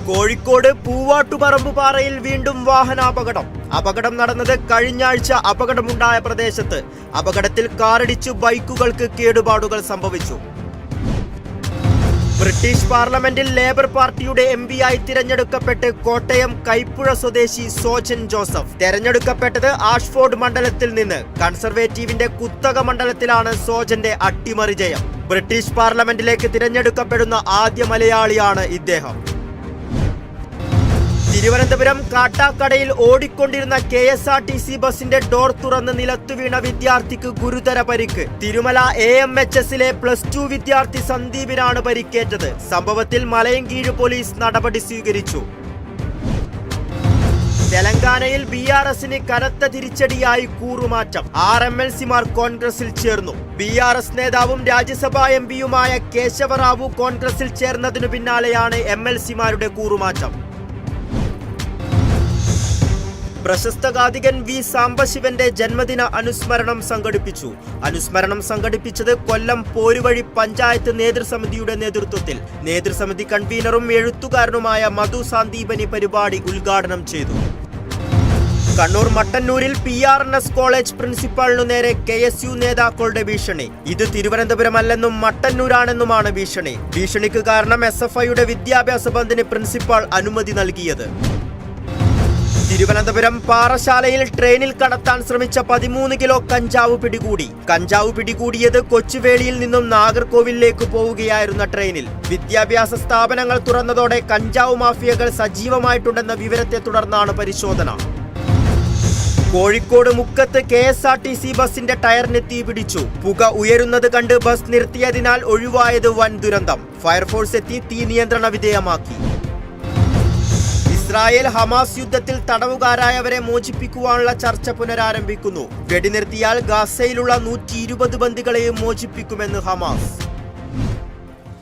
കോഴിക്കോട് പൂവാട്ടുപറമ്പുപാറയിൽ വീണ്ടും വാഹനാപകടം. അപകടം നടന്നത് കഴിഞ്ഞാഴ്ച അപകടമുണ്ടായ പ്രദേശത്ത്. അപകടത്തിൽ കാറിടിച്ചു ബൈക്കുകൾക്ക് കേടുപാടുകൾ സംഭവിച്ചു. ബ്രിട്ടീഷ് പാർലമെന്റിൽ ലേബർ പാർട്ടിയുടെ എംപിയായി തിരഞ്ഞെടുക്കപ്പെട്ട് കോട്ടയം കൈപ്പുഴ സ്വദേശി സോജൻ ജോസഫ്. തെരഞ്ഞെടുക്കപ്പെട്ടത് ആഷ്ഫോർഡ് മണ്ഡലത്തിൽ നിന്ന്. കൺസർവേറ്റീവിന്റെ കുത്തക മണ്ഡലത്തിലാണ് സോജന്റെ അട്ടിമറി ജയം. ബ്രിട്ടീഷ് പാർലമെന്റിലേക്ക് തിരഞ്ഞെടുക്കപ്പെടുന്ന ആദ്യ മലയാളിയാണ് ഇദ്ദേഹം. തിരുവനന്തപുരം കാട്ടാക്കടയിൽ ഓടിക്കൊണ്ടിരുന്ന KSRTC ബസിന്റെ ഡോർ തുറന്ന് നിലത്തു വീണ വിദ്യാർത്ഥിക്ക് ഗുരുതര പരിക്ക്. തിരുമല AMHSലെ +2 വിദ്യാർത്ഥി സന്ദീപിനാണ് പരിക്കേറ്റത്. സംഭവത്തിൽ മലയൻകീഴ് പോലീസ് നടപടി സ്വീകരിച്ചു. തെലങ്കാനയിൽ BRSന് കനത്ത തിരിച്ചടിയായി കൂറുമാറ്റം. 6 MLC-മാർ കോൺഗ്രസിൽ ചേർന്നു. BRS നേതാവും രാജ്യസഭാ MPയുമായ കേശവറാവു കോൺഗ്രസിൽ ചേർന്നതിനു പിന്നാലെയാണ് MLC-മാരുടെ കൂറുമാറ്റം. പ്രശസ്ത ഗായകൻ V സാംബശിവന്റെ ജന്മദിന അനുസ്മരണം സംഘടിപ്പിച്ചു. അനുസ്മരണം സംഘടിപ്പിച്ചത് കൊല്ലം പോരുവഴി പഞ്ചായത്ത് നേതൃസമിതിയുടെ നേതൃത്വത്തിൽ. നേതൃസമിതി കൺവീനറും എഴുത്തുകാരനുമായ മധു സാന്ദീപനി പരിപാടി ഉദ്ഘാടനം ചെയ്തു. കണ്ണൂർ മട്ടന്നൂരിൽ PRNS കോളേജ് പ്രിൻസിപ്പാളിനു നേരെ KSU നേതാക്കളുടെ ഭീഷണി. ഇത് തിരുവനന്തപുരമല്ലെന്നും മട്ടന്നൂരാണെന്നുമാണ് ഭീഷണി. ഭീഷണിക്ക് കാരണം SFIയുടെ വിദ്യാഭ്യാസ ബന്ദിന് പ്രിൻസിപ്പാൾ അനുമതി നൽകിയത്. തിരുവനന്തപുരം പാറശാലയിൽ ട്രെയിനിൽ കടത്താൻ ശ്രമിച്ച 13 കിലോ കഞ്ചാവ് പിടികൂടി. കഞ്ചാവ് പിടികൂടിയത് കൊച്ചുവേളിയിൽ നിന്നും നാഗർകോവിലേക്ക് പോവുകയായിരുന്ന ട്രെയിനിൽ. വിദ്യാഭ്യാസ സ്ഥാപനങ്ങൾ തുറന്നതോടെ കഞ്ചാവ് മാഫിയകൾ സജീവമായിട്ടുണ്ടെന്ന വിവരത്തെ തുടർന്നാണ് പരിശോധന. കോഴിക്കോട് മുക്കത്ത് KSRTC ബസിന്റെ ടയറിന് തീ പിടിച്ചു. പുക ഉയരുന്നത് കണ്ട് ബസ് നിർത്തിയതിനാൽ ഒഴിവായത് വൻ ദുരന്തം. ഫയർഫോഴ്സ് എത്തി തീ നിയന്ത്രണ വിധേയമാക്കി. ഇസ്രായേൽ ഹമാസ് യുദ്ധത്തിൽ തടവുകാരായവരെ മോചിപ്പിക്കുവാനുള്ള ചർച്ച പുനരാരംഭിക്കുന്നു. വെടിനിർത്തിയാൽ ഗാസയിലുള്ള 120 ബന്ദികളെയും മോചിപ്പിക്കുമെന്ന് ഹമാസ്.